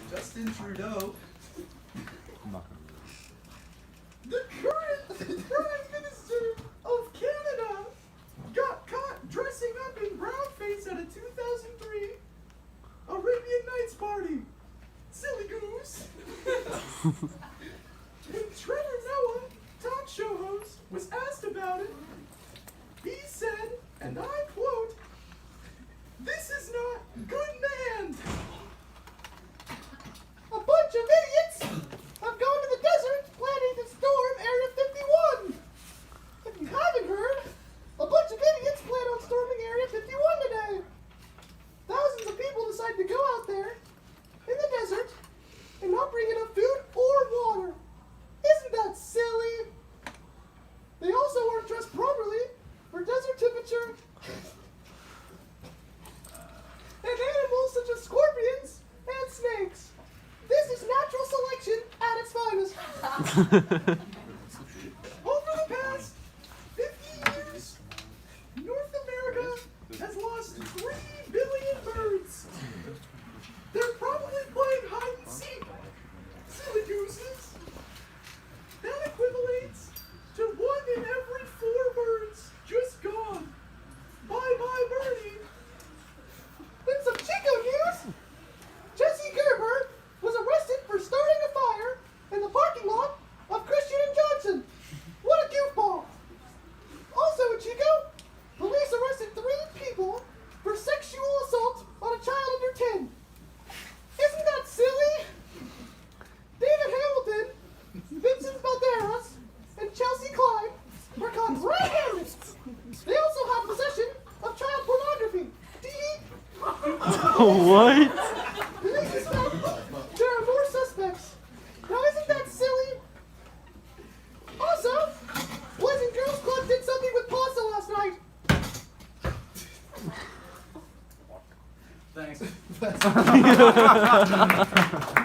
Justin Trudeau. I'm not gonna The current Prime Minister of Canada got caught dressing up in brownface at a 2003 Arabian Nights party. Silly goose. When Trevor Noah, talk show host, was asked about it, he said, and I quote, "This is not good man." A bunch of idiots have gone to the desert planning to storm Area 51. If you haven't heard, a bunch of idiots plan on storming Area 51 today. Thousands of people decide to go out there in the desert and not bring enough food or water. Isn't that silly? They also weren't dressed properly for desert temperature. And animals such as scorpions and snakes. This is natural selection at its finest. Over the past 50 years, North America has lost 3 billion birds. They're probably playing hide and seek. Silly gooses. That equivalates to 1 in every 4 birds just gone. Bye-bye, birdie. Then some Chico news. Jesse Gerber was arrested for starting a fire in the parking lot of Christian and Johnson. What a goofball. Also in Chico, police arrested 3 people for sexual assault on a child under 10. Isn't that silly? David Hamilton, Vincent Valderas, and Chelsea Klein were caught red-handed. They also have possession of child pornography. What? Police suspect there are more suspects. Now isn't that silly? Also, Boys and Girls Club did something with pasta last night. Thanks.